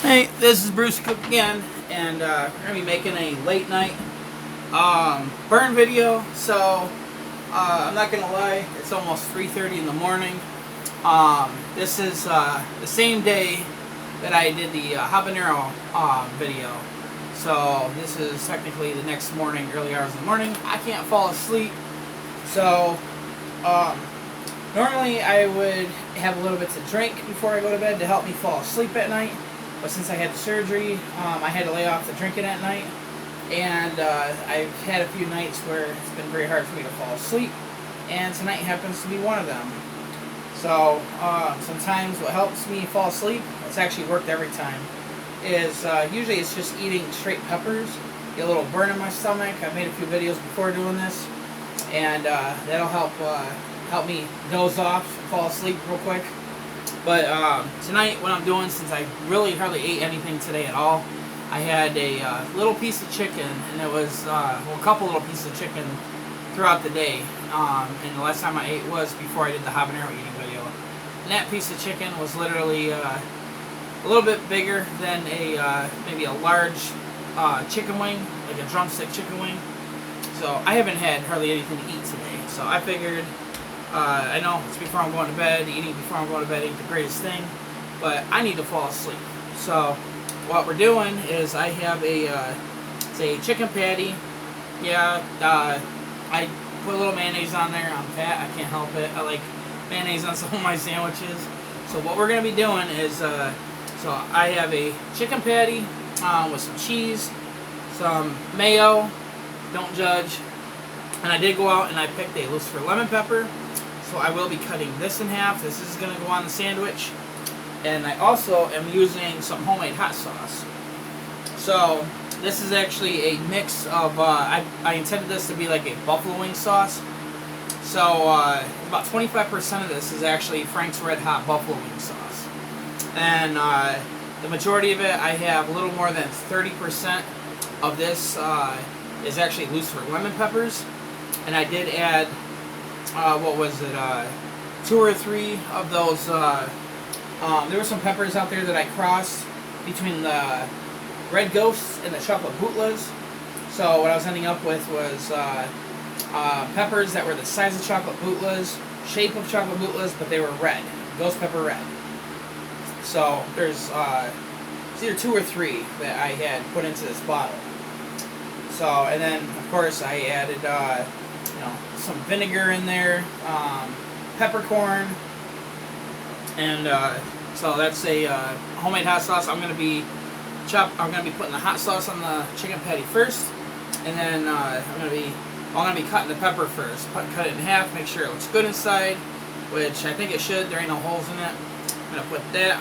Hey, this is Bruce Cook again, and we're gonna be making a late night burn video. So I'm not gonna lie, it's almost 3:30 in the morning. This is the same day that I did the habanero video. So this is technically the next morning, early hours of the morning. I can't fall asleep, so normally I would have a little bit to drink before I go to bed to help me fall asleep at night. But since I had the surgery, I had to lay off the drinking at night. And I've had a few nights where it's been very hard for me to fall asleep. And tonight happens to be one of them. So sometimes what helps me fall asleep, it's actually worked every time, is usually it's just eating straight peppers. Get a little burn in my stomach. I've made a few videos before doing this. And that'll help me doze off, fall asleep real quick. But tonight, what I'm doing, since I really hardly ate anything today at all, I had a little piece of chicken, and it was a couple little pieces of chicken throughout the day. And the last time I ate was before I did the habanero eating video. And that piece of chicken was literally a little bit bigger than maybe a large chicken wing, like a drumstick chicken wing. So I haven't had hardly anything to eat today. So I figured. I know it's before I'm going to bed. Eating before I'm going to bed ain't the greatest thing, but I need to fall asleep. So what we're doing is I have it's a chicken patty. Yeah, I put a little mayonnaise on there. I'm fat. I can't help it. I like mayonnaise on some of my sandwiches. So what we're going to be doing is, so I have a chicken patty with some cheese, some mayo. Don't judge. And I did go out and I picked a Lucifer lemon pepper. So I will be cutting this in half. This is going to go on the sandwich. And I also am using some homemade hot sauce. So this is actually a mix of, I intended this to be like a buffalo wing sauce. So about 25% of this is actually Frank's Red Hot buffalo wing sauce. And the majority of it, I have a little more than 30% of this is actually Lucifer lemon peppers. And I did add, what was it, 2 or 3 of those, there were some peppers out there that I crossed between the Red Ghosts and the Chocolate Bootlas. So what I was ending up with was peppers that were the size of Chocolate Bootlas, shape of Chocolate Bootlas, but they were red, Ghost Pepper Red. So there's it's either 2 or 3 that I had put into this bottle. So, and then, of course, I added, some vinegar in there, peppercorn, and so that's a homemade hot sauce. I'm gonna be putting the hot sauce on the chicken patty first, and then I'm gonna be cutting the pepper first. Cut it in half, make sure it looks good inside, which I think it should. There ain't no holes in it. I'm gonna put that.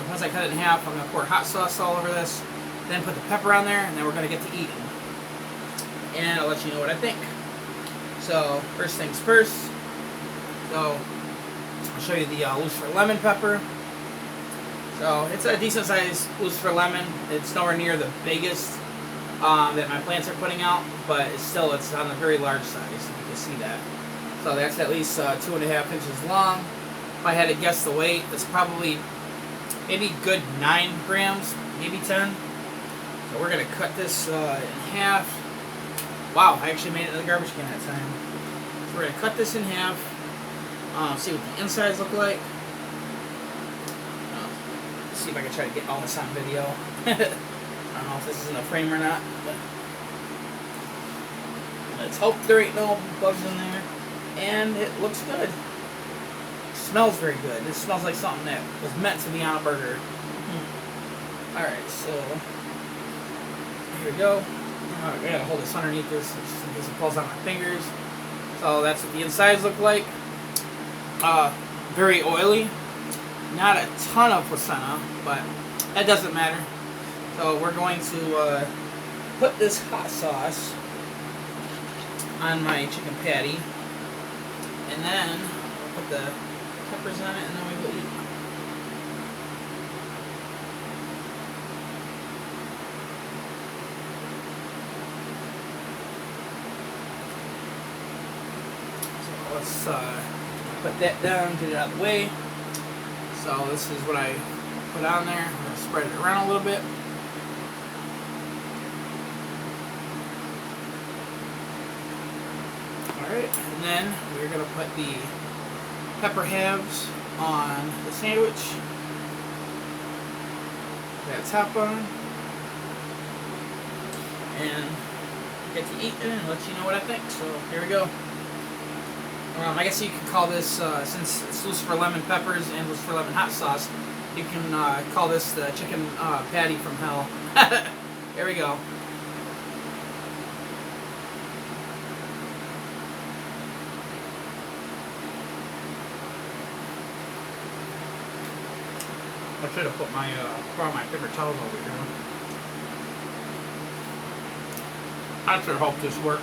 Once I cut it in half, I'm gonna pour hot sauce all over this. Then put the pepper on there, and then we're gonna get to eating. And I'll let you know what I think. So, first things first. So, I'll show you the Lucifer lemon pepper. So, it's a decent sized Lucifer lemon. It's nowhere near the biggest that my plants are putting out, but it's on the very large size. You can see that. So, that's at least 2.5 inches long. If I had to guess the weight, it's probably maybe good 9 grams, maybe 10. So, we're going to cut this in half. Wow, I actually made it in the garbage can that time. So we're going to cut this in half. See what the insides look like. Let's see if I can try to get all this on video. I don't know if this is in a frame or not, but let's hope there ain't no bugs in there. And it looks good. It smells very good. This smells like something that was meant to be on a burger. Alright, so here we go. I gotta hold this underneath this just in case it falls on my fingers. So that's what the insides look like. Very oily. Not a ton of placenta, but that doesn't matter. So we're going to put this hot sauce on my chicken patty. And then we'll put the peppers on it, and then we will eat. Let's put that down, get it out of the way. So this is what I put on there. I'm going to spread it around a little bit. Alright, and then we're going to put the pepper halves on the sandwich. That top on. And get to eat and let you know what I think. So here we go. I guess you could call this, since it's Lucifer lemon peppers and Lucifer lemon hot sauce, you can call this the chicken patty from hell. Here we go. I should have put my brought my paper towels over here. I sure hope this works.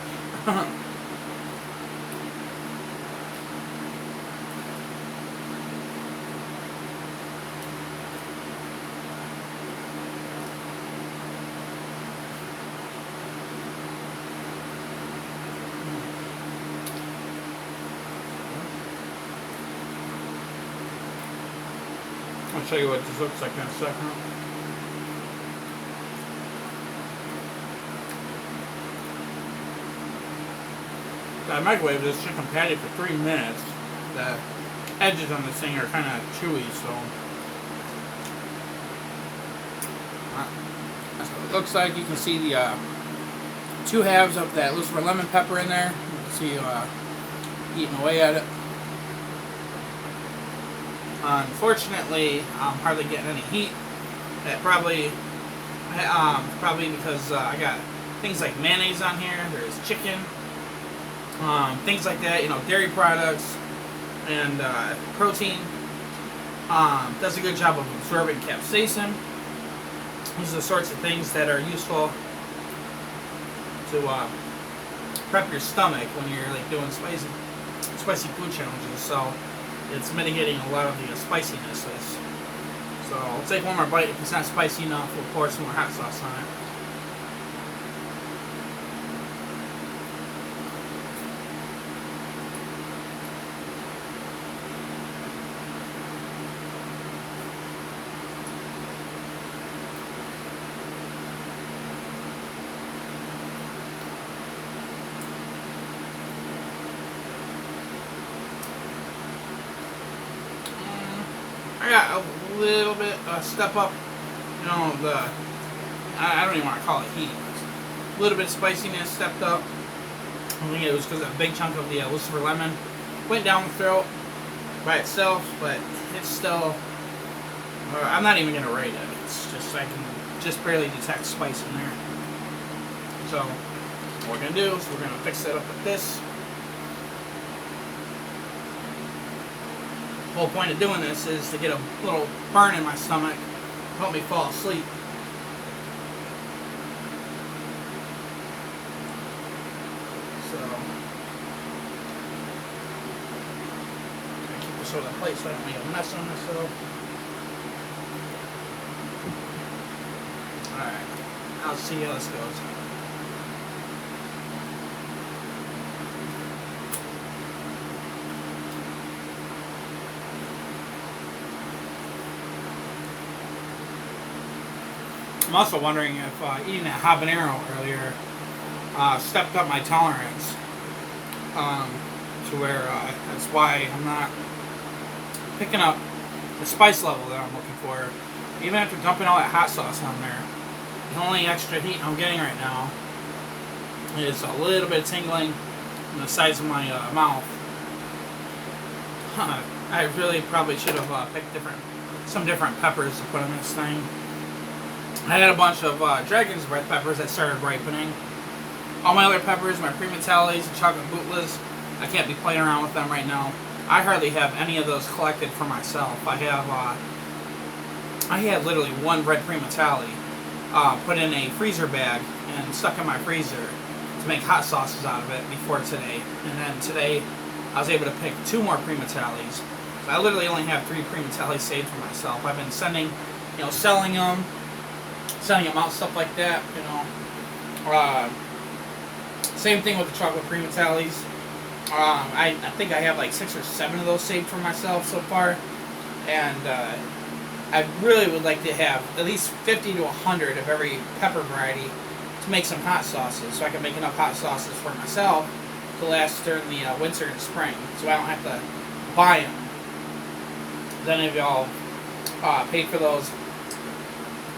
I'll show you what this looks like in a second. I microwaved this chicken patty for 3 minutes. The edges on this thing are kind of chewy, so that's what it looks like. You can see the 2 halves of that Lucifer lemon pepper in there. You can see eating away at it. Unfortunately, I'm hardly getting any heat. That probably because I got things like mayonnaise on here. There's chicken. Things like that, dairy products and protein. Does a good job of absorbing capsaicin. These are the sorts of things that are useful to prep your stomach when you're like doing spicy food challenges. So it's mitigating a lot of the spicinesses. So I'll take one more bite. If it's not spicy enough, we'll pour some more hot sauce on it. I got a little bit step up, I don't even want to call it heat. A little bit of spiciness stepped up. I think it was because a big chunk of the Lucifer lemon went down the throat by itself, but it's still, I'm not even going to rate it. It's just, I can just barely detect spice in there. So, what we're going to do is we're going to fix that up with this. The whole point of doing this is to get a little burn in my stomach, help me fall asleep. So, I keep this over the plate so I don't make a mess on myself. Alright, I'll see how this goes. I'm also wondering if eating that habanero earlier stepped up my tolerance to where that's why I'm not picking up the spice level that I'm looking for. Even after dumping all that hot sauce on there, the only extra heat I'm getting right now is a little bit of tingling on the sides of my mouth. I really probably should have picked some different peppers to put on this thing. I had a bunch of dragon's breath peppers that started ripening. All my other peppers, my Primatellis and chocolate bootlas, I can't be playing around with them right now. I hardly have any of those collected for myself. I had literally one red Primatelli put in a freezer bag and stuck in my freezer to make hot sauces out of it before today. And then today, I was able to pick 2 more Primatellis. So I literally only have 3 Primatellis saved for myself. I've been selling them out, stuff like that, same thing with the chocolate Primatellis. I think I have like 6 or 7 of those saved for myself so far, and I really would like to have at least 50 to 100 of every pepper variety to make some hot sauces, so I can make enough hot sauces for myself to last during the winter and spring, so I don't have to buy them. Then if y'all paid for those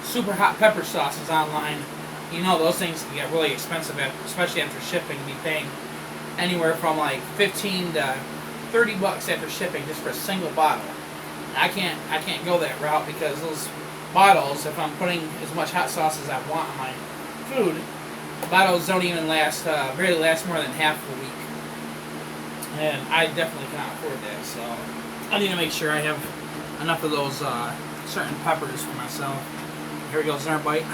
super hot pepper sauces online, you know those things can get really expensive, especially after shipping. Be paying anywhere from like 15 to 30 bucks after shipping just for a single bottle. I can't go that route, because those bottles, if I'm putting as much hot sauce as I want on my food, bottles don't even last, barely last more than half a week. And I definitely cannot afford that, so I need to make sure I have enough of those certain peppers for myself. Here we go, another bite.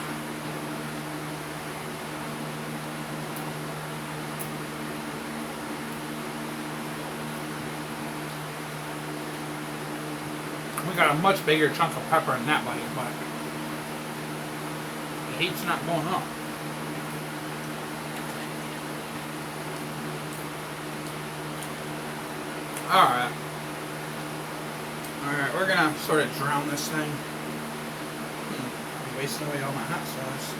We got a much bigger chunk of pepper in that bite, but the heat's not going up. Alright, we're gonna sort of drown this thing. I'm wasting away all my hot sauce.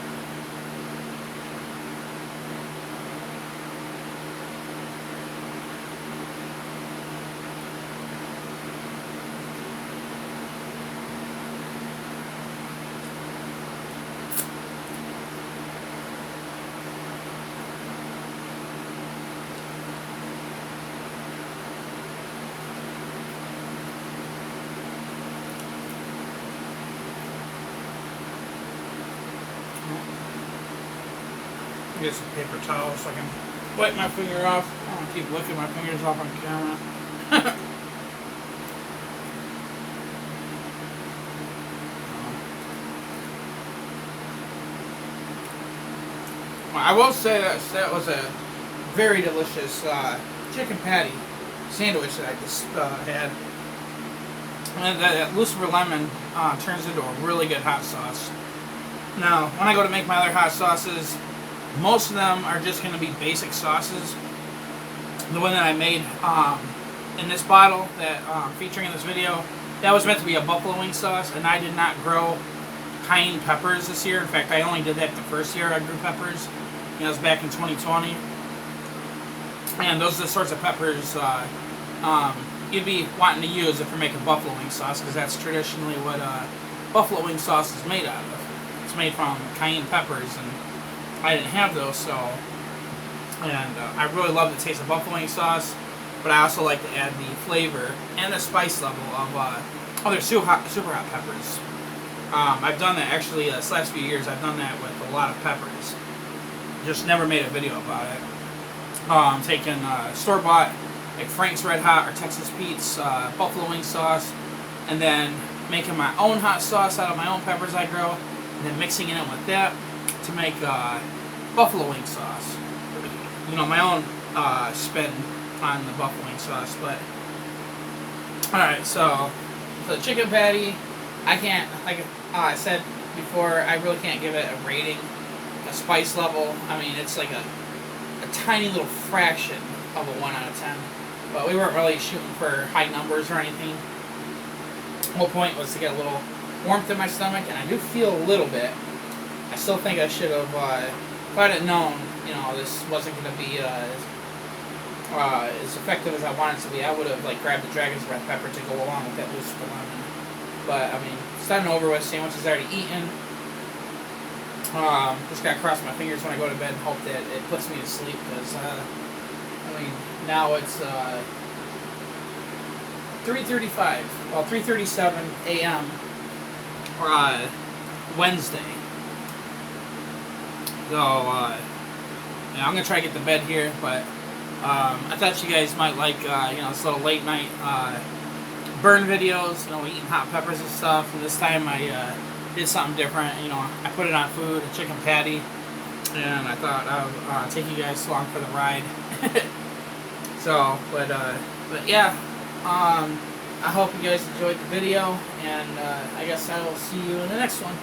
Get some paper towels so I can wipe my finger off. I don't want to keep licking my fingers off on camera. I will say that was a very delicious chicken patty sandwich that I just had. And that Lucifer lemon turns into a really good hot sauce. Now, when I go to make my other hot sauces, most of them are just going to be basic sauces. The one that I made in this bottle that featuring in this video, that was meant to be a buffalo wing sauce, and I did not grow cayenne peppers this year. In fact, I only did that the first year I grew peppers. It was back in 2020. And those are the sorts of peppers you'd be wanting to use if you're making buffalo wing sauce, because that's traditionally what buffalo wing sauce is made out of. It's made from cayenne peppers, and I didn't have those, so, and I really love the taste of buffalo wing sauce, but I also like to add the flavor and the spice level of other super hot peppers. I've done that actually this last few years. I've done that with a lot of peppers. Just never made a video about it. Taking store-bought like Frank's Red Hot or Texas Pete's buffalo wing sauce, and then making my own hot sauce out of my own peppers I grow, and then mixing it in with that to make buffalo wing sauce. You know, my own spin on the buffalo wing sauce. But alright, so the chicken patty, I can't, like I said before, I really can't give it a rating, a spice level. I mean, it's like a tiny little fraction of a 1 out of 10. But we weren't really shooting for high numbers or anything. The whole point was to get a little warmth in my stomach, and I do feel a little bit. I still think I should have, if I had known, you know, this wasn't going to be as effective as I wanted it to be, I would have like grabbed the Dragon's Breath pepper to go along with that Lucifer lemon. But I mean, it's done and over with. Sandwich is already eaten. Just gotta cross my fingers when I go to bed and hope that it puts me to sleep, because I mean, now it's 3:35, well 3:37 a.m. Wednesday. So yeah, I'm gonna try to get to bed here, but I thought you guys might like you know, this little late night burn videos, you know, eating hot peppers and stuff. And this time I did something different. You know, I put it on food, a chicken patty, and I thought I would take you guys along for the ride. So, but yeah, I hope you guys enjoyed the video, and I guess I will see you in the next one.